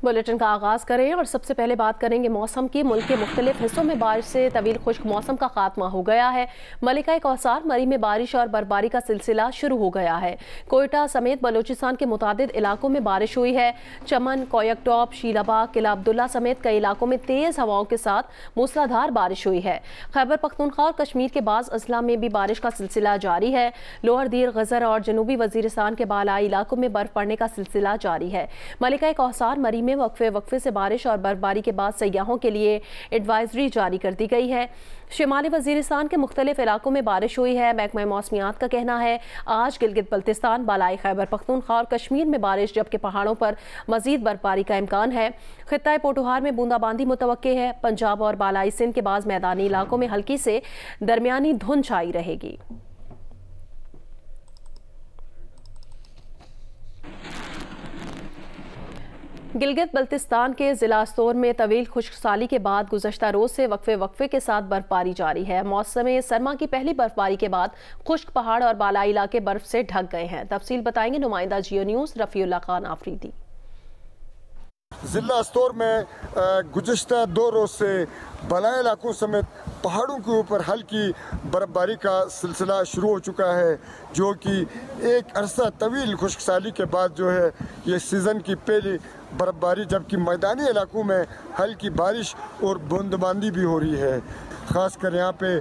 Bulletin का आगाज करें और सबसे पहले बात करेंगे मौसम की। मुल्क के मुख्तलिफ हिस्सों में बारिश से तवील खुश्क मौसम का खात्मा हो गया है। मलिका कौसार मरी में बारिश और बर्फबारी का सिलसिला शुरू हो गया है। कोयटा समेत बलूचिस्तान के मुतादिद इलाकों में बारिश हुई है। चमन, कोयकटॉप, शीलाबाग, किला अब्दुल्ला समेत कई इलाकों में तेज हवाओं के साथ मूसलाधार बारिश हुई है। खैबर पख्तूनख्वा और कश्मीर के बाज़ अजला में भी बारिश का सिलसिला जारी है। लोअर दीर, गजर और जनूबी वजीरिस्तान के बालाई इलाकों में बर्फ पड़ने का सिलसिला जारी है। मलिका कौसार मरी में वक्फे से बारिश और बर्फबारी के बाद सयाहों के लिए एडवाइजरी जारी कर दी गई है। शिमाली वजीरिस्तान के मुख्तलिफ इलाकों में बारिश हुई है। महकमा मौसमियात का कहना है आज गिलगित बल्तिस्तान, बालाई खैबर पख्तूनख्वा और कश्मीर में बारिश, जबकि पहाड़ों पर मजीद बर्फबारी का इम्कान है। खित्ता पोटोहार में बूंदाबांदी मुतवक्के है। पंजाब और बालाई सिंध के बाद मैदानी इलाकों में हल्की से दरमियानी धुंध छाई रहेगी। गिलगित बल्तिस्तान के जिला स्तोर में तवील खुश्कसाली के बाद गुज़श्ता रोज से वक्फे के साथ बर्फबारी जारी है। मौसम सरमा की पहली बर्फबारी के बाद खुश्क पहाड़ और बालाई इलाके बर्फ से ढक गए हैं। तफसील बताएंगे नुमाइंदा जियो न्यूज़ रफ़ीउल्लाह खान आफरीदी। जिला स्तोर में गुज़श्ता 2 रोज से बालाई इलाकों समेत पहाड़ों के ऊपर हल्की बर्फबारी का सिलसिला शुरू हो चुका है, जो कि एक अरसा तवील खुश्कसाली के बाद जो है ये सीज़न की पहली बर्फबारी, जबकि मैदानी इलाकों में हल्की बारिश और बूंदाबांदी भी हो रही है। ख़ासकर यहाँ पे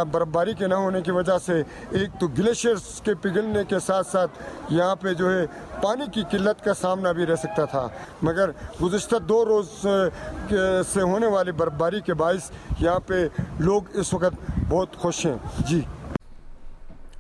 बर्फबारी के न होने की वजह से एक तो ग्लेशियर्स के पिघलने के साथ साथ यहाँ पे जो है पानी की किल्लत का सामना भी रह सकता था, मगर गुज़श्ता 2 रोज़ से होने वाली बर्फबारी के बायस यहाँ पे लोग इस वक्त बहुत खुश हैं। जी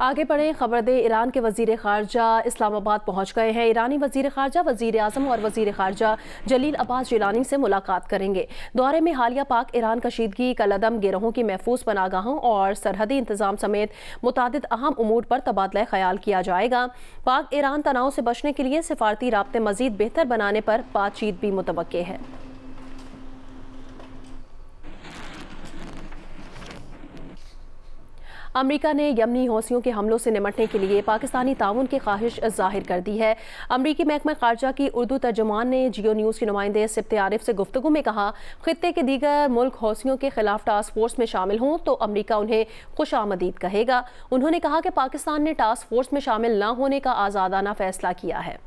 आगे बढ़े खबर दे। ईरान के वजीर खारजा इस्लामाबाद पहुंच गए हैं। ईरानी वजीर खारजा वजीर आजम और वजीर खारजा जलील अब्बास जिलानी से मुलाकात करेंगे। दौरे में हालिया पाक ईरान कशीदगी, कलअदम गिरोहों की महफूज पनागाहों और सरहदी इंतजाम समेत मुतादिद अहम उमूर पर तबादला ख्याल किया जाएगा। पाक ईरान तनाव से बचने के लिए सिफारती राब्ते मजीद बेहतर बनाने पर बातचीत भी मुतवक्के है। अमरीका ने यमनी हौसियों के हमलों से निमटने के लिए पाकिस्तानी ताउन की ख्वाहिश जाहिर कर दी है। अमरीकी महकमा खारजा की उर्दू तर्जुमान ने जियो न्यूज़ के नुमाइंदे सिब्त आरिफ से गुफ्तगू में कहा, खित्ते के दीगर मुल्क हौसियों के खिलाफ टास्क फोर्स में शामिल हों तो अमरीका उन्हें खुश आमदीद कहेगा। उन्होंने कहा कि पाकिस्तान ने टास्क फोर्स में शामिल न होने का आज़ादाना फैसला किया है।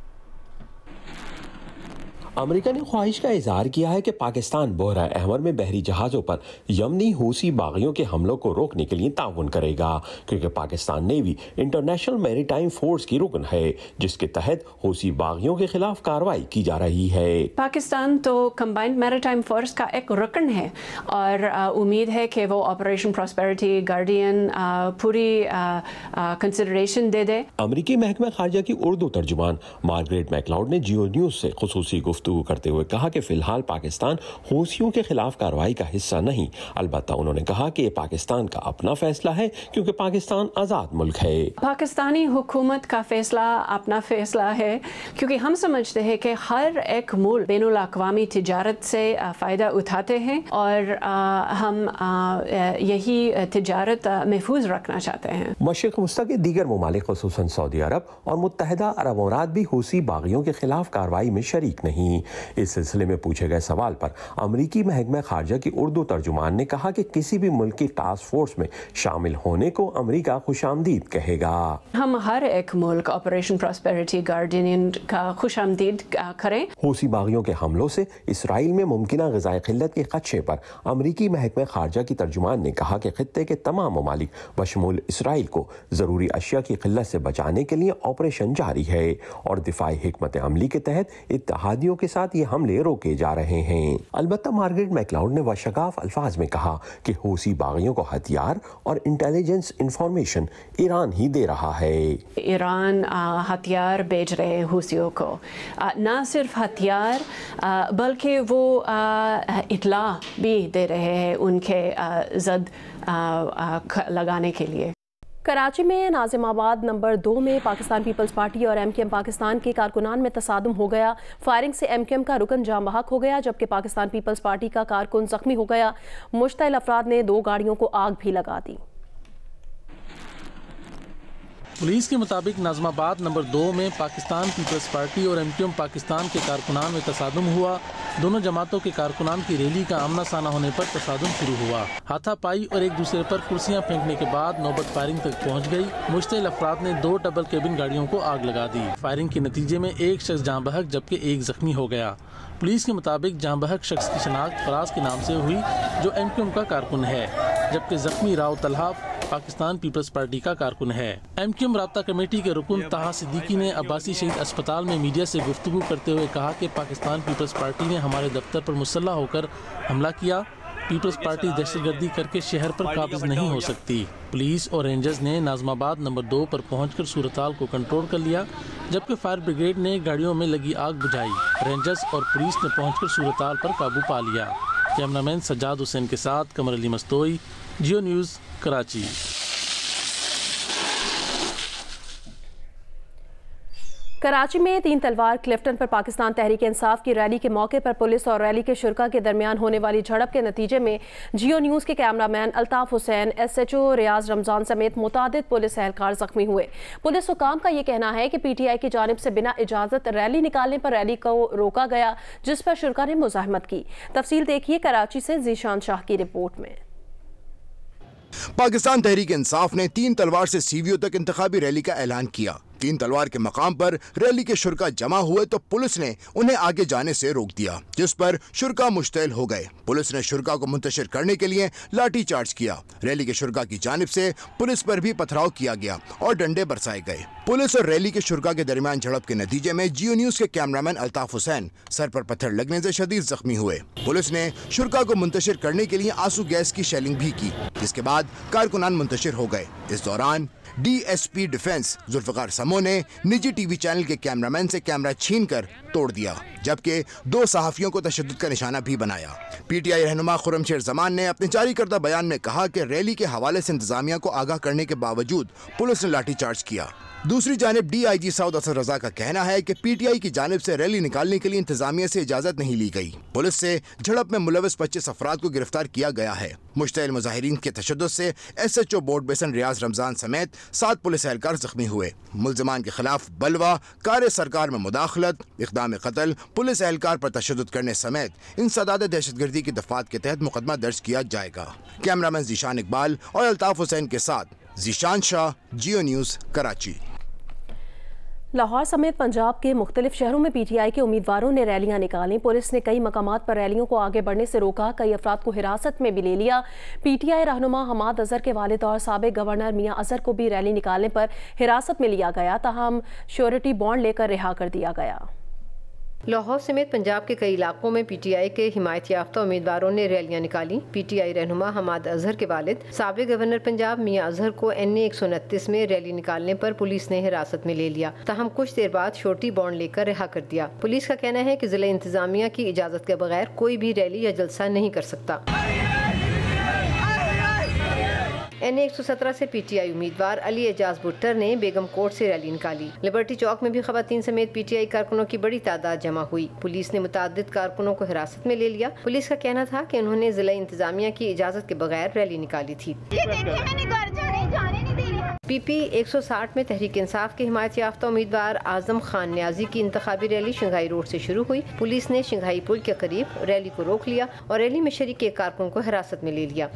अमेरिका ने ख्वाहिश का इजहार किया है कि पाकिस्तान बोहरा अहमर में बहरी जहाजों पर यमनी हूसी बागियों के हमलों को रोकने के लिए ताउन करेगा, क्योंकि Pakistan navy international maritime force की रुकन है, जिसके तहत हूसी बागियों के खिलाफ कार्रवाई की जा रही है। पाकिस्तान तो कंबाइंड मैरीटाइम फोर्स का एक रुकन है और उम्मीद है कि वो ऑपरेशन प्रॉस्पेरिटी, गार्डियन पूरी कंसिडरेशन दे दे। अमरीकी महकमा खारजा की उर्दू तर्जुमान मार्गरेट मैकलाउड ने जियो न्यूज़ से खुसूसी करते हुए कहा कि फिलहाल पाकिस्तान हूसियों के खिलाफ कार्रवाई का हिस्सा नहीं। अलबत्ता उन्होंने कहा कि ये पाकिस्तान का अपना फैसला है, क्योंकि पाकिस्तान आज़ाद मुल्क है। पाकिस्तानी हुकूमत का फैसला अपना फैसला है, क्योंकि हम समझते हैं कि हर एक मुल्क बैनुल अक़वामी तिजारत से फ़ायदा उठाते हैं और हम यही तिजारत महफूज रखना चाहते हैं। मशरिक़ वस्ता के दीगर ममालिक ख़ुसूसन सऊदी अरब और मुत्तहिदा अरब अमारात भी हूसी बागियों के खिलाफ कार्रवाई में शरीक नहीं। इस सिलसिले में पूछे गए सवाल पर अमरीकी महकमा खारजा की उर्दू तर्जुमान ने कहा कि किसी भी मुल्क की टास्क फोर्स में शामिल होने को अमरीका खुशामदीद कहेगा। हम हर एक मुल्क ऑपरेशन प्रॉस्पेरिटी, गार्डियन का खुशामदीद करें। हूसी बागियों के हमलों से इसराइल में मुमकिना ग़िज़ाई क़िल्लत के ख़दशे पर अमरीकी महकमा खारजा की तर्जुमान ने कहा कि खित्ते के तमाम ममालिक बशमूल इसराइल को ज़रूरी अशिया की क़िल्लत से बचाने के लिए ऑपरेशन जारी है और दिफाई हिकमत अमली के तहत इत्तेहादियों के साथ ये हमले रोके जा रहे हैं। अलबत्ता मार्गरेट मैकलाउड ने वशगाफ अल्फाज में कहा कि हूसी बागियों को हथियार और इंटेलिजेंस इंफॉर्मेशन ईरान ही दे रहा है। ईरान हथियार बेच रहे हैं हूसियों को, न सिर्फ हथियार बल्कि वो इत्ला भी दे रहे हैं उनके जद लगाने के लिए। कराची में नाजिमाबाद नंबर 2 में पाकिस्तान पीपल्स पार्टी और एमकेएम पाकिस्तान के कारकुनान में तसादुम हो गया। फायरिंग से एमकेएम का रुकन जाम बहक हो गया, जबकि पाकिस्तान पीपल्स पार्टी का कारकुन जख्मी हो गया। मुश्तइल अफराद ने 2 गाड़ियों को आग भी लगा दी। पुलिस के मुताबिक नाज़माबाद नंबर 2 में पाकिस्तान पीपल्स पार्टी और MQM पाकिस्तान के कारकुनान में तसादुम हुआ। दोनों जमातों के कारकुनान की रैली का आमना सामना होने पर तसादुम शुरू हुआ। हाथापाई और एक दूसरे पर कुर्सियां फेंकने के बाद नौबत फायरिंग तक पहुंच गई। मुश्तिल अफराद ने 2 डबल केबिन गाड़ियों को आग लगा दी। फायरिंग के नतीजे में एक शख्स जाँ बहक जबकि एक जख्मी हो गया। पुलिस के मुताबिक जाँ बहक शख्स की शनाख्त फराज के नाम से हुई जो MQM का कारकुन है, जबकि जख्मी राव तलहा पाकिस्तान पीपल्स पार्टी का कारकुन है। MQM राब्ता कमेटी के रुकन ताहा सिद्दीकी ने अब्बासी शहीद अस्पताल में मीडिया से गुफ्तगू करते हुए कहा कि पाकिस्तान पीपल्स पार्टी ने हमारे दफ्तर पर मुसल्लह होकर हमला किया। पीपल्स पार्टी दहशतगर्दी करके शहर पर काबिज नहीं हो सकती। पुलिस और रेंजर्स ने नाज़माबाद नंबर 2 पर पहुंचकर सूरत-हाल को कंट्रोल कर लिया, जबकि फायर ब्रिगेड ने गाड़ियों में लगी आग बुझाई। रेंजर्स और पुलिस ने पहुंचकर सूरत-हाल पर काबू पा लिया। कैमरामैन सज्जाद हुसैन के साथ कमर अली मस्तोई, जियो न्यूज़, कराची। कराची में 3 तलवार क्लिफ्टन पर पाकिस्तान तहरीक इंसाफ की रैली के मौके पर पुलिस और रैली के शुरा के दरमियान होने वाली झड़प के नतीजे में जियो न्यूज़ के कैमरामैन अल्ताफ हुसैन, SHO रियाज रमजान समेत मुतादिद पुलिस एहलकार जख्मी हुए। पुलिस हुकाम का ये कहना है कि PTI की जानिब से बिना इजाज़त रैली निकालने पर रैली को रोका गया, जिस पर शुरा ने मुज़ाहमत की। तफसील देखिए कराची से ज़ीशान शाह की रिपोर्ट में। पाकिस्तान तहरीक इंसाफ ने 3 तलवार से CVO तक इंतखाबी रैली का ऐलान किया। 3 तलवार के मकाम पर रैली के शुरा जमा हुए तो पुलिस ने उन्हें आगे जाने से रोक दिया, जिस पर शुरा मुश्तइल हो गए। पुलिस ने शुरा को मुंतशिर करने के लिए लाठी चार्ज किया। रैली के शुरा की जानिब से पुलिस पर भी पथराव किया गया और डंडे बरसाए गए। पुलिस और रैली के शुरा के दरमियान झड़प के नतीजे में जियो न्यूज़ के कैमरामैन अल्ताफ हुसैन सर पर पत्थर लगने से शदीद जख्मी हुए। पुलिस ने शुरा को मुंतशिर करने के लिए आंसू गैस की शेलिंग भी की, जिसके बाद कारकुनान मुंतशिर हो गए। इस दौरान DSP डिफेंस जुल्फिकार समो ने निजी TV चैनल के कैमरामैन से कैमरा छीनकर तोड़ दिया, जबकि 2 सहाफियों को तशद्दुद का निशाना भी बनाया। PTI रहनुमा खुर्रमशेर जमान ने अपने जारी करदा बयान में कहा कि रैली के हवाले से इंतजामिया को आगाह करने के बावजूद पुलिस ने लाठीचार्ज किया। दूसरी जानिब DIG सऊद असद रजा का कहना है कि PTI की जानिब से रैली निकालने के लिए इंतजामिया से इजाजत नहीं ली गई। पुलिस से झड़प में मुलविस 25 अफराद को गिरफ्तार किया गया है। मुश्तइल मुजाहिरीन के तशद्दुद से SHO बोर्ड बेसन रियाज रमजान समेत 7 पुलिस एहलकार जख्मी हुए। मुल्जिमान के खिलाफ बलवा, कार्य सरकार में मुदाखलत, इक़दाम कत्ल, पुलिस एहलकार पर तशद्दुद करने समेत इंसदाद दहशतगर्दी की दफात के तहत मुकदमा दर्ज किया जाएगा। कैमरामैन ज़ीशान इकबाल और अल्ताफ हुसैन के साथ ज़ीशान शाह, जियो न्यूज़, कराची। लाहौर समेत पंजाब के मुख्तलिफ शहरों में PTI के उम्मीदवारों ने रैलियां निकाली। पुलिस ने कई मकामात पर रैलियों को आगे बढ़ने से रोका, कई अफराद को हिरासत में भी ले लिया। PTI रहनुमा हमाद अजहर के वालिद और साबिक गवर्नर मियां अजहर को भी रैली निकालने पर हिरासत में लिया गया, ताहम श्योरिटी बॉन्ड लेकर रिहा कर दिया गया। लाहौर समेत पंजाब के कई इलाकों में PTI के हिमायत याफ्ता उम्मीदवारों ने रैलियां निकाली। PTI रहनुमा हमाद अजहर के वालिद साबिक गवर्नर पंजाब मियां अजहर को NA 129 में रैली निकालने पर पुलिस ने हिरासत में ले लिया, ताहम कुछ देर बाद श्योरिटी बॉन्ड लेकर रिहा कर दिया। पुलिस का कहना है कि जिला इंतजामिया की इजाजत के बगैर कोई भी रैली या जलसा नहीं कर सकता। NA 117 से PTI उम्मीदवार अली एजाज भुट्टर ने बेगम कोर्ट से रैली निकाली। लिबर्टी चौक में भी खवातीन समेत PTI कारकुनों की बड़ी तादाद जमा हुई। पुलिस ने मुतादिद कारकुनों को हिरासत में ले लिया। पुलिस का कहना था कि उन्होंने जिला इंतजामिया की इजाजत के बगैर रैली निकाली थी। PP 160 में तहरीक इंसाफ के हिमायत याफ्ता उम्मीदवार आजम खान न्याजी की इंतखाबी रैली शंघाई रोड से शुरू हुई। पुलिस ने शंघाई पुल के करीब रैली को रोक लिया और रैली में शरीक एक कारकुन को हिरासत में ले लिया।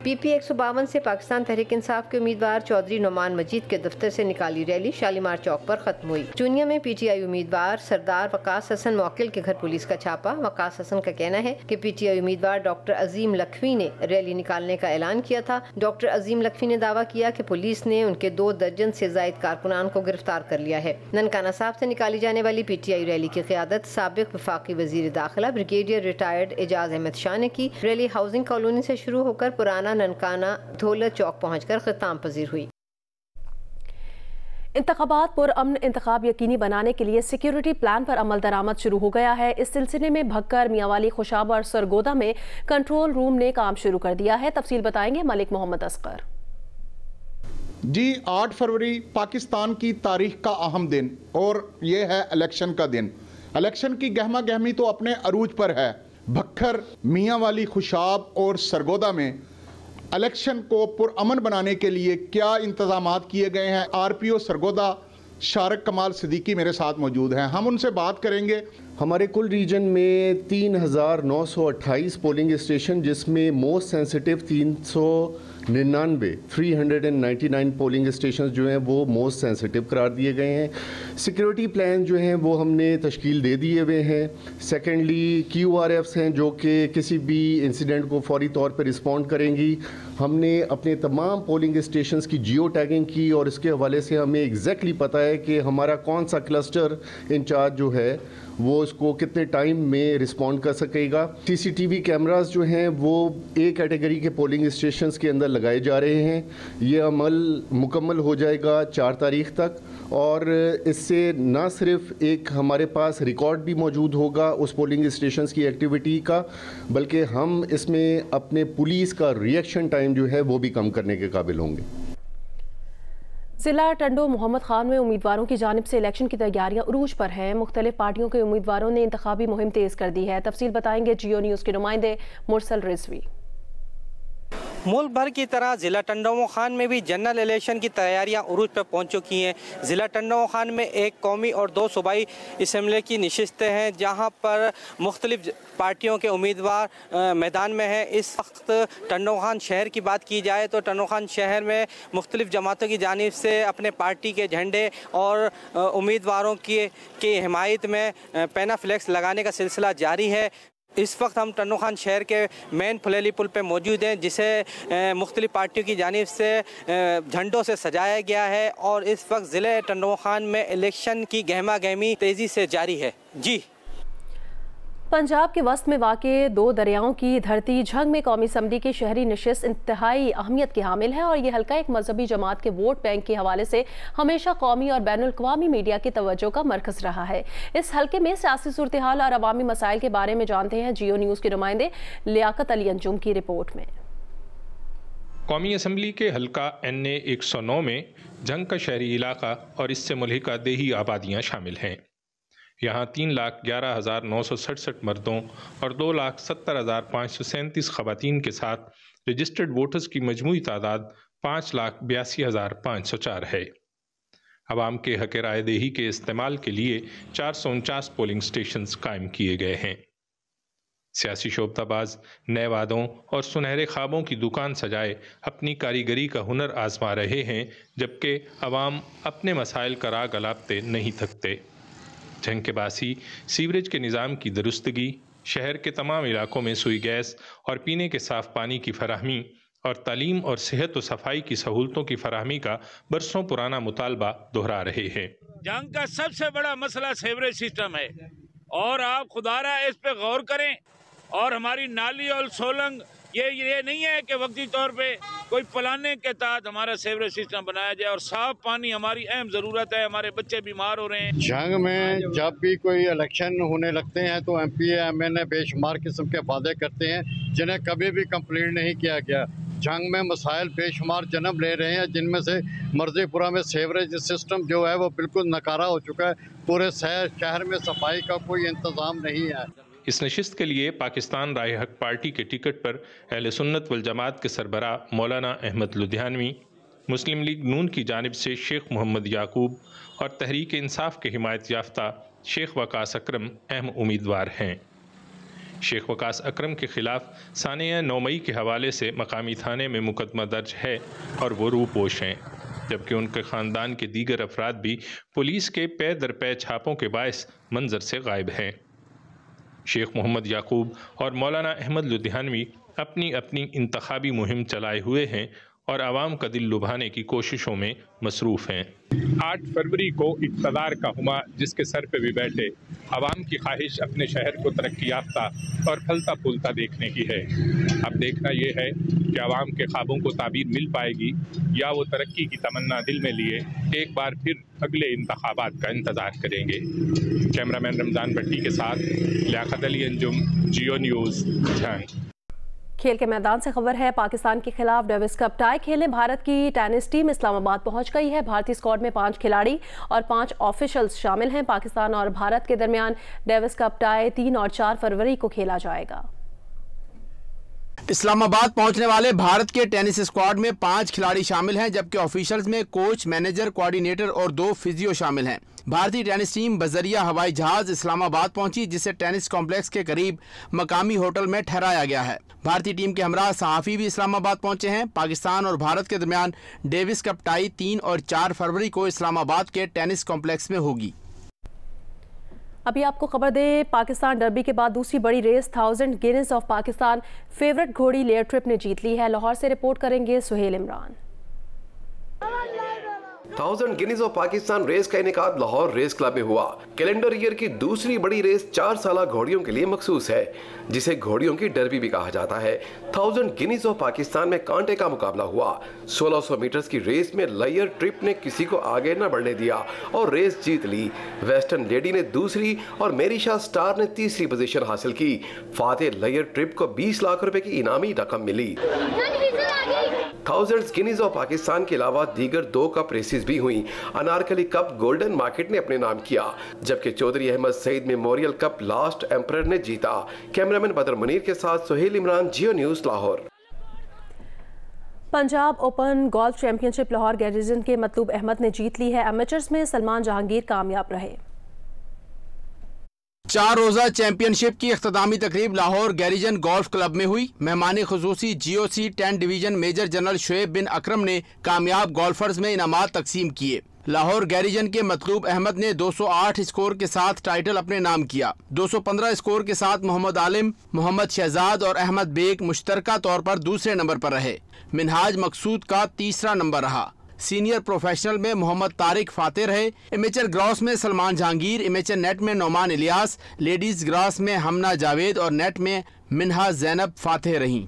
PP 152 से पाकिस्तान तहरीक इंसाफ के उम्मीदवार चौधरी नोमान मजीद के दफ्तर से निकाली रैली शालीमार चौक पर खत्म हुई। चुनिया में PTI उम्मीदवार सरदार वकास हसन मौकिल के घर पुलिस का छापा। वकास हसन का कहना है कि PTI उम्मीदवार डॉक्टर अजीम लखवी ने रैली निकालने का ऐलान किया था। डॉक्टर अजीम लखवी ने दावा किया कि पुलिस ने उनके 2 दर्जन से जायद कारकुनान को गिरफ्तार कर लिया है। ननकाना साहब से निकाली जाने वाली PTI रैली की क़ियादत साबिक वफाकी वजीर दाखिला ब्रिगेडियर रिटायर्ड एजाज अहमद शाह ने की। रैली हाउसिंग कॉलोनी से शुरू होकर पुराना ननकाना धोलत चौक पहुंचकर ख़िताम पजीर हुई। इंतखाबात पुरअमन इंतखाब यकीनी बनाने के लिए सिक्योरिटी प्लान पर अमल दरामद शुरू हो गया है। इस सिलसिले में भक्कर, मियांवाली, खुशाब और सरगोदा में कंट्रोल रूम ने काम शुरू कर दिया है। तफसील बताएंगे मलिक मोहम्मद असगर। जी 8 फरवरी पाकिस्तान की तारीख का अहम दिन और ये है इलेक्शन का दिन। इलेक्शन की गहमा गहमी तो अपने अरूज पर है। भक्खर, मियांवाली, खुशाब और सरगोदा में इलेक्शन को पुरअमन बनाने के लिए क्या इंतजामात किए गए हैं। RPO सरगोदा शारक कमाल सिद्दीकी मेरे साथ मौजूद हैं, हम उनसे बात करेंगे। हमारे कुल रीजन में 3928 पोलिंग स्टेशन, जिसमें मोस्ट सेंसिटिव 399 पोलिंग स्टेशन जो हैं वो मोस्ट सेंसिटिव करार दिए गए हैं। सिक्योरिटी प्लान जो हैं वो हमने तश्कील दे दिए हुए हैं। सेकेंडली QRFs हैं जो कि किसी भी इंसिडेंट को फौरी तौर पर रिस्पॉन्ड करेंगी। हमने अपने तमाम पोलिंग स्टेशंस की जियो टैगिंग की और इसके हवाले से हमें एग्जैक्टली पता है कि हमारा कौन सा क्लस्टर इंचार्ज जो है वो इसको कितने टाइम में रिस्पॉन्ड कर सकेगा। CCTV कैमरास जो हैं वो A कैटेगरी के पोलिंग स्टेशंस के अंदर लगाए जा रहे हैं। ये अमल मुकम्मल हो जाएगा 4 तारीख तक और इससे न सिर्फ एक हमारे पास रिकॉर्ड भी मौजूद होगा उस पोलिंग स्टेशंस की एक्टिविटी का, बल्कि हम इसमें अपने पुलिस का रिएक्शन टाइम जो है वो भी कम करने के काबिल होंगे। जिला टंडो मोहम्मद खान में उम्मीदवारों की जानिब से इलेक्शन की तैयारियां उरूज पर हैं। मुख्तलिफ पार्टियों के उम्मीदवारों ने इंतखाबी मुहिम तेज कर दी है। तफसील बताएंगे जियो न्यूज़ के नुमाइंदे मुरसल रिजवी। मुल्क भर की तरह ज़िला टंडो खान में भी जनरल इलेक्शन की तैयारियां उरूज पर पहुंच चुकी हैं। ज़िला टंडो खान में 1 कौमी और 2 सूबाई असम्बली की नशिस्तें हैं, जहां पर मुख्तलिफ पार्टियों के उम्मीदवार मैदान में हैं। इस वक्त टंडो खान शहर की बात की जाए तो टंडो खान शहर में मुख्तलिफ जमातों की जानिब से अपने पार्टी के झंडे और उम्मीदवारों की हिमायत में पैना फ्लैक्स लगाने का सिलसिला जारी है। इस वक्त हम टंडो खान शहर के मेन फुलेली पुल पे मौजूद हैं, जिसे मुख्तलिफ पार्टियों की जानिब से झंडों से सजाया गया है और इस वक्त ज़िले टंडो खान में इलेक्शन की गहमा गहमी तेज़ी से जारी है। जी, पंजाब के वस्त में वाक़े 2 दरियाओं की धरती झंग में कौमी असम्बली की शहरी नशिस्त इंतहाई अहमियत की हामिल है और ये हल्का एक मजहबी जमात के वोट बैंक के हवाले से हमेशा कौमी और बैनुल अक़वामी मीडिया की तवज्जो का मरकज़ रहा है। इस हल्के में सियासी सूरत हाल और अवामी मसाइल के बारे में जानते हैं जियो न्यूज़ के नुमाइंदे लियाकत अली अंजुम की रिपोर्ट में। कौमी असम्बली के हल्का NA 109 में झंग का शहरी इलाका और इससे मुल्हिका देही आबादियाँ शामिल हैं। यहाँ 3,11,967 मर्दों और 2,70,537 ख़वातीन के साथ रजिस्टर्ड वोटर्स की मजमूई तादाद 5,82,504 है। आवाम के हक़ राय दही के इस्तेमाल के लिए 449 पोलिंग स्टेशंस कायम किए गए हैं। सियासी शोबताबाज नए वादों और सुनहरे ख्वाबों की दुकान सजाए अपनी कारीगरी का हुनर आजमा रहे हैं, जबकि आवाम अपने मसाइल का राग अलापते नहीं थकते। झंग के बासी सीवरेज के निज़ाम की दुरुस्तगी, शहर के तमाम इलाकों में सुई गैस और पीने के साफ पानी की फराहमी और तालीम और सेहत व सफाई की सहूलतों की फराहमी का बरसों पुराना मुतालबा दोहरा रहे हैं। झंग का सबसे बड़ा मसला सीवरेज सिस्टम है और आप खुदारा इस पे गौर करें और हमारी नाली और सोलंग ये नहीं है कि वक्ती तौर पे कोई प्लानिंग के तहत हमारा सीवरेज सिस्टम बनाया जाए और साफ पानी हमारी अहम ज़रूरत है। हमारे बच्चे बीमार हो रहे हैं। झंग में जब भी कोई इलेक्शन होने लगते हैं तो MPA MNA बेशुमार किस्म के वादे करते हैं जिन्हें कभी भी कंप्लीट नहीं किया गया। झंग में मसाइल बेशुमार जन्म ले रहे हैं, जिनमें से मर्जीपुरा में सीवरेज सिस्टम जो है वो बिल्कुल नकारा हो चुका है। पूरे शहर में सफाई का कोई इंतज़ाम नहीं है। इस नशिस्त के लिए पाकिस्तान राय हक पार्टी के टिकट पर अहले सुन्नत वल जमात के सरबरा मौलाना अहमद लुधियानवी, मुस्लिम लीग नून की जानिब से शेख मोहम्मद याकूब और तहरीक इंसाफ के हिमायत याफ्ता शेख वकास अकरम अहम उम्मीदवार हैं। शेख वकास अकरम के खिलाफ सानिया 9 मई के हवाले से मकामी थाने में मुकदमा दर्ज है और वो रूपोश हैं, जबकि उनके ख़ानदान के दीगर अफराद भी पुलिस के पै दर पै छापों के बायस मंजर से गायब हैं। शेख मोहम्मद याकूब और मौलाना अहमद लुधियानवी अपनी अपनी इंतखाबी मुहिम चलाए हुए हैं और आवाम का दिल लुभाने की कोशिशों में मसरूफ़ हैं। 8 फरवरी को इक़्तिदार का हुमा जिसके सर पे भी बैठे, आवाम की ख्वाहिश अपने शहर को तरक्की याफ्ता और फलता फूलता देखने की है। अब देखना ये है कि आवाम के ख्वाबों को ताबीर मिल पाएगी या वो तरक्की की तमन्ना दिल में लिए एक बार फिर अगले इंतखाबात का इंतज़ार करेंगे। कैमरामैन रमज़ान भट्टी के साथ लियाकत अली अंजुम, जियो न्यूज़, झंग। खेल के मैदान से खबर है, पाकिस्तान के खिलाफ डेविस कप टाई खेलने भारत की टेनिस टीम इस्लामाबाद पहुंच गई है। भारतीय स्क्वाड में 5 खिलाड़ी और 5 ऑफिशियल्स शामिल हैं। पाकिस्तान और भारत के दरमियान डेविस कप टाई 3 और 4 फरवरी को खेला जाएगा। इस्लामाबाद पहुंचने वाले भारत के टेनिस स्क्वाड में 5 खिलाड़ी शामिल हैं, जबकि ऑफिशियल्स में कोच, मैनेजर, कोऑर्डिनेटर और 2 फिजियो शामिल हैं। भारतीय टेनिस टीम बजरिया हवाई जहाज इस्लामाबाद पहुंची, जिसे टेनिस कॉम्प्लेक्स के करीब मकामी होटल में ठहराया गया है। भारतीय टीम के हमरा सहाफ़ी भी इस्लामाबाद पहुंचे हैं। पाकिस्तान और भारत के दरमियान डेविस कप टाई 3 और 4 फरवरी को इस्लामाबाद के टेनिस कॉम्प्लेक्स में होगी। अभी आपको खबर दे, पाकिस्तान डर्बी के बाद दूसरी बड़ी race 1000 Guineas of Pakistan favourite घोड़ी लेयर ट्रिप ने जीत ली है। लाहौर से रिपोर्ट करेंगे Suhail Imran. 1000 Guineas of Pakistan race का इनेकाद लाहौर रेस क्लब में हुआ। कैलेंडर ईयर की दूसरी बड़ी रेस 4 साला घोड़ियों के लिए मखसूस है, जिसे घोड़ियों की डर्बी भी कहा जाता है। 1000 गिनीज ऑफ पाकिस्तान में कांटे का मुकाबला हुआ। 1600 मीटर्स की रेस में लेयर ट्रिप ने किसी को आगे न बढ़ने दिया और रेस जीत ली। वेस्टर्न लेडी ने दूसरी और मेरिशा स्टार ने तीसरी पोजीशन हासिल की। फातेह लेयर ट्रिप को 20 लाख रुपए की इनामी रकम मिली। 1000 गिनीज ऑफ पाकिस्तान के अलावा दीगर 2 कप रेसेस भी हुई। अनारकली कप गोल्डन मार्केट ने अपने नाम किया, जबकि Chaudhry Ahmed Saeed memorial cup last emperor ने जीता। कैमरामैन बदर मुनीर के साथ Suhail Imran, Geo news Lahore. Punjab open golf championship Lahore garrison के मतलूब अहमद ने जीत ली है। एमेचर्स में सलमान जहांगीर कामयाब रहे। 4 रोजा चैंपियनशिप की इख्तितामी तकरीब लाहौर गैरिजन गोल्फ क्लब में हुई। मेहमान खुसूसी GOC 10 division major general Shoaib bin Akram ने कामयाब गोल्फर्स में इनामात तकसीम किए। लाहौर गैरिजन के मतलूब अहमद ने 208 स्कोर के साथ टाइटल अपने नाम किया। 215 स्कोर के साथ मोहम्मद आलिम, मोहम्मद शहजाद और अहमद बेग मुश्तरका तौर पर दूसरे नंबर पर रहे। मिनहाज मकसूद का तीसरा नंबर रहा। सीनियर प्रोफेशनल में मोहम्मद तारिक फातेह रहे। इमेचर ग्रॉस में सलमान जहांगीर, इमेचर नेट में नौमान इलियास, लेडीज ग्रॉस में हमना जावेद और नेट में मिनहा जैनब फातेह रहीं।